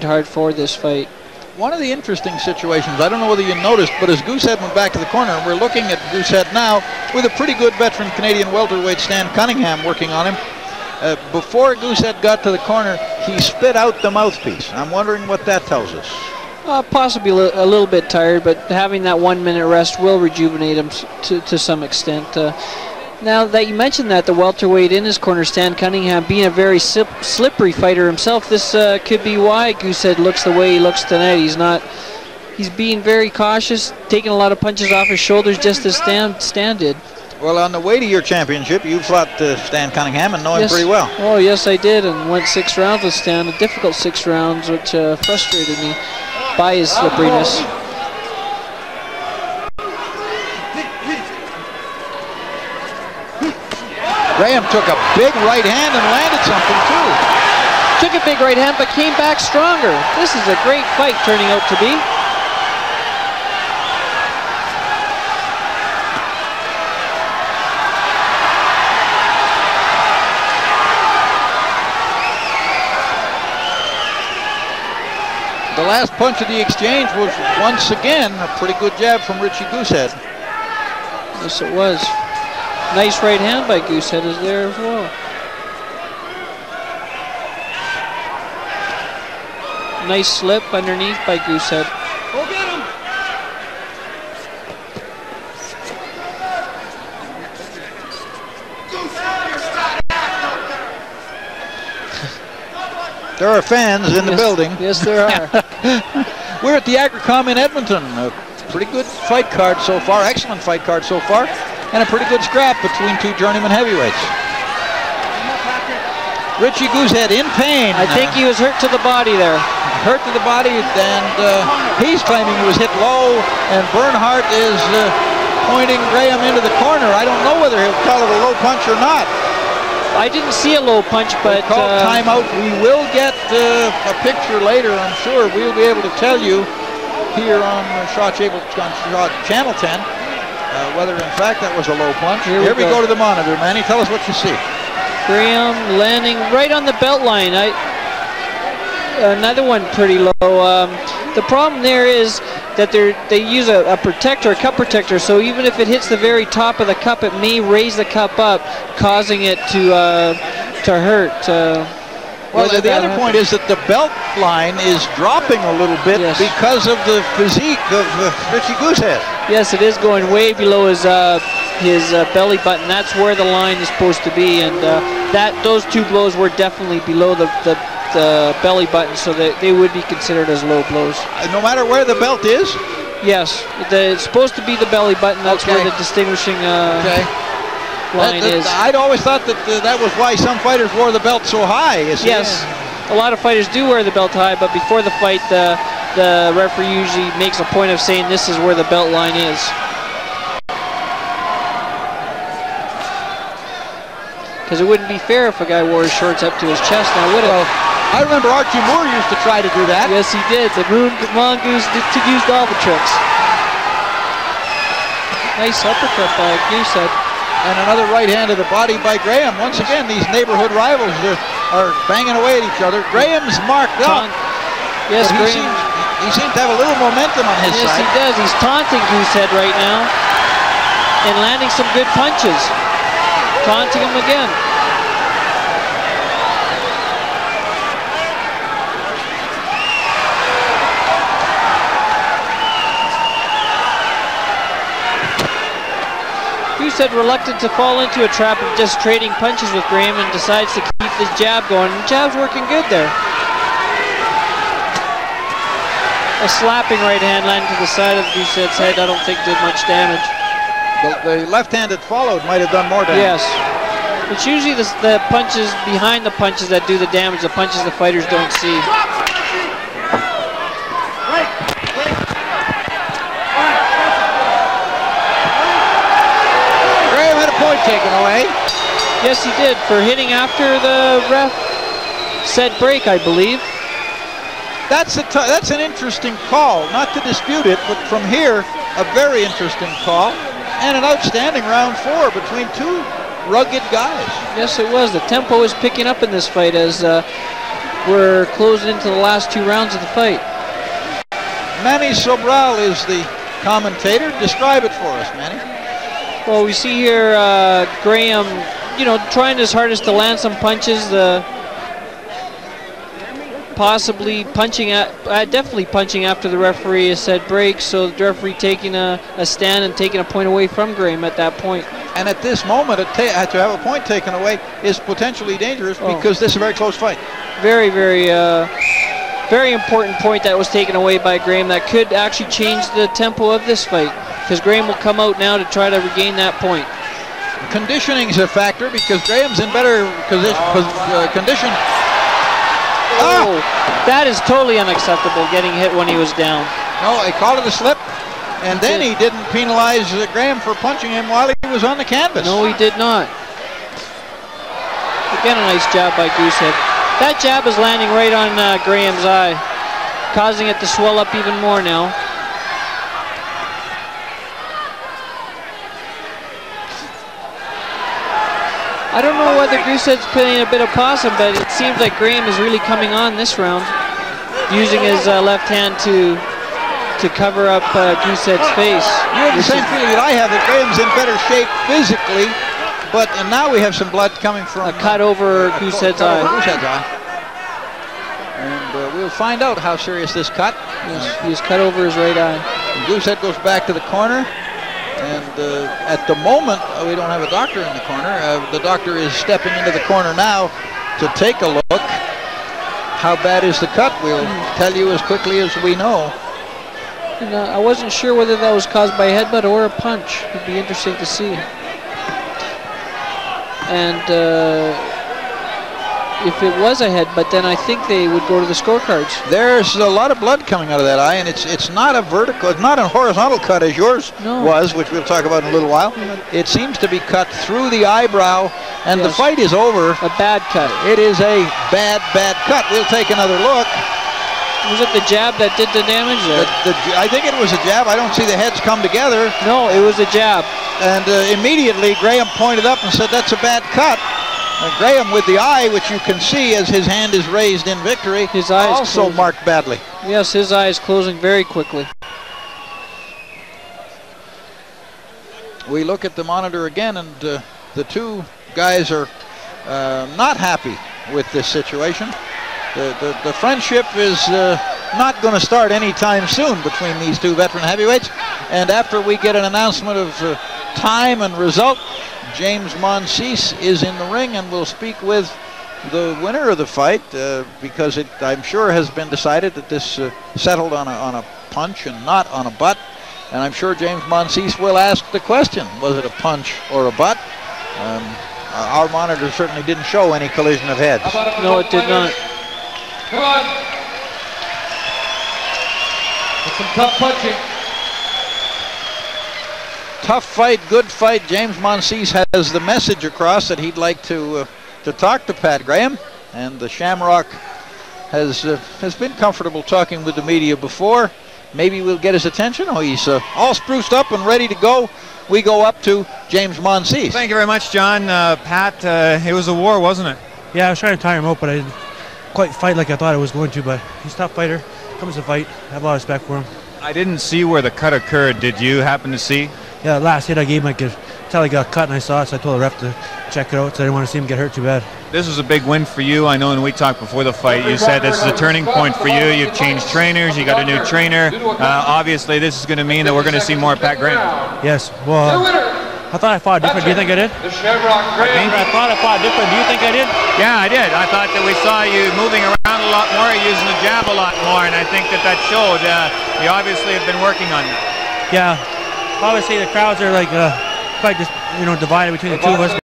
hard for this fight. One of the interesting situations, I don't know whether you noticed, but as Goosehead went back to the corner, and we're looking at Goosehead now with a pretty good veteran Canadian welterweight Stan Cunningham working on him. Before Goosehead got to the corner, he spit out the mouthpiece. I'm wondering what that tells us. Possibly a little bit tired, but having that 1 minute rest will rejuvenate him to some extent. Now that you mentioned that, the welterweight in his corner, Stan Cunningham, being a very slippery fighter himself, this could be why Goosehead looks the way he looks tonight. He's being very cautious, taking a lot of punches off his shoulders, just as Stan did. Well, on the way to your championship, you fought Stan Cunningham and know him pretty well. Oh, yes, I did, and went 6 rounds with Stan, a difficult 6 rounds, which frustrated me by his slipperiness. Graham took a big right hand and landed something too. Took a big right hand but came back stronger. This is a great fight turning out to be. The last punch of the exchange was once again a pretty good jab from Richie Goosehead. Yes, it was. Nice right hand by Goosehead is there as well. Nice slip underneath by Goosehead. Go get him! There are fans in the building. Yes, there are. We're at the Agricom in Edmonton. A pretty good fight card so far, excellent fight card so far, and a pretty good scrap between two journeyman heavyweights. Richie Goosehead in pain. I think he was hurt to the body there. Hurt to the body, and he's claiming he was hit low, and Bernhardt is pointing Graham into the corner. I don't know whether he'll call it a low punch or not. I didn't see a low punch, but call timeout. We will get a picture later, I'm sure. We'll be able to tell you here on Shaw Channel 10 whether in fact that was a low punch. Here we go to the monitor. Manny, tell us what you see. Graham landing right on the belt line. Another one pretty low. The problem there is that they use a protector, a cup protector, so even if it hits the very top of the cup, it may raise the cup up, causing it to hurt. Well, the other point is that the belt line is dropping a little bit because of the physique of Richie Goosehead. Yes, it is going way below his belly button. That's where the line is supposed to be, and those two blows were definitely below the belly button, so that they would be considered as low blows. No matter where the belt is? Yes, it's supposed to be the belly button. That's where the distinguishing line is. I'd always thought that that was why some fighters wore the belt so high. Yes, a lot of fighters do wear the belt high, but before the fight, the referee usually makes a point of saying this is where the belt line is. Because it wouldn't be fair if a guy wore his shorts up to his chest, now would it? Well, I remember Archie Moore used to try to do that. Yes, he did. The Mongoose used all the tricks. Nice uppercut by Goosehead. And another right hand to the body by Graham. Once again, these neighborhood rivals are banging away at each other. Graham's marked up. Yes, he seems to have a little momentum on his side. Yes, he does. He's taunting Goosehead right now and landing some good punches. Taunting him again. Goosehead reluctant to fall into a trap of just trading punches with Graham and decides to keep the jab going. And the jab's working good there. A slapping right hand landing to the side of Goosehead's head I don't think did much damage. The left hand that followed might have done more damage. Yes. It's usually the punches behind the punches that do the damage, the punches the fighters don't see. Graham had a point taken away. Yes, he did, for hitting after the ref said break, I believe. That's an interesting call. Not to dispute it, but from here, a very interesting call. And an outstanding round 4 between two rugged guys. Yes, it was. The tempo is picking up in this fight as we're closing into the last 2 rounds of the fight. Manny Sobral is the commentator. Describe it for us, Manny. Well, we see here Graham, trying his hardest to land some punches. Possibly punching definitely punching after the referee has said break. So the referee taking a stand and taking a point away from Graham at that point. And at this moment, to have a point taken away is potentially dangerous because this is a very close fight. Very, very, very important point that was taken away by Graham. That could actually change the tempo of this fight because Graham will come out now to try to regain that point. Conditioning is a factor because Graham's in better condition. Oh, that is totally unacceptable, getting hit when he was down. No, he called it a slip, and then he didn't penalize Graham for punching him while he was on the canvas. No, he did not. Again, a nice jab by Goosehead. That jab is landing right on Graham's eye, causing it to swell up even more now. I don't know whether Goosehead's putting a bit of possum, but it seems like Graham is really coming on this round, using his left hand to cover up Goosehead's face. You have the same feeling that I have, that Graham's in better shape physically, but now we have some blood coming from a cut over Goosehead's eye. And we'll find out how serious this cut. Yes, he was cut over his right eye. And Goosehead goes back to the corner. And at the moment, we don't have a doctor in the corner. The doctor is stepping into the corner now to take a look. How bad is the cut? We'll tell you as quickly as we know. And, I wasn't sure whether that was caused by a headbutt or a punch. It'd be interesting to see. And if it was a headbutt, then I think they would go to the scorecards. There's a lot of blood coming out of that eye, and it's not a vertical, it's not a horizontal cut as yours was, which we'll talk about in a little while. It seems to be cut through the eyebrow, and the fight is over. A bad cut. It is a bad cut. We'll take another look. Was it the jab that did the damage? I think it was a jab. I don't see the heads come together. No, it was a jab. And immediately Graham pointed up and said, "That's a bad cut." Graham with the eye, which you can see as his hand is raised in victory, his eye is also marked badly. Yes, his eye is closing very quickly. We look at the monitor again, and the two guys are not happy with this situation. The friendship is not going to start anytime soon between these two veteran heavyweights. And after we get an announcement of time and result, James Monsees is in the ring, and we'll speak with the winner of the fight because it, I'm sure, has been decided that this settled on a punch and not on a butt. And I'm sure James Monsees will ask the question, was it a punch or a butt? Our monitor certainly didn't show any collision of heads. No, it did not. Come on. That's some tough punching. Tough fight, good fight. James Monsees has the message across that he'd like to talk to Pat Graham, and the Shamrock has been comfortable talking with the media before. Maybe we'll get his attention. Oh, he's all spruced up and ready to go. We go up to James Monsees. Thank you very much, John. Pat, it was a war, wasn't it? Yeah, I was trying to tire him out, but I didn't quite fight like I thought I was going to. But he's a tough fighter. Comes to fight. I have a lot of respect for him. I didn't see where the cut occurred. Did you happen to see? Yeah, last hit I gave him, I could tell he got cut, and I saw it, so I told the ref to check it out, so I didn't want to see him get hurt too bad. This was a big win for you. I know when we talked before the fight, you said this is a turning point for you. You've changed trainers. You got a new trainer. Obviously, this is going to mean that we're going to see more Pat Graham. Yes, well, I thought I fought different. Do you think I did? The Shamrock Graham. I thought I fought different. Do you think I did? Yeah, I did. I thought that we saw you moving around a lot more, using the jab a lot more, and I think that showed. You obviously have been working on that. Yeah. Obviously, the crowds are like quite just divided between the two of us.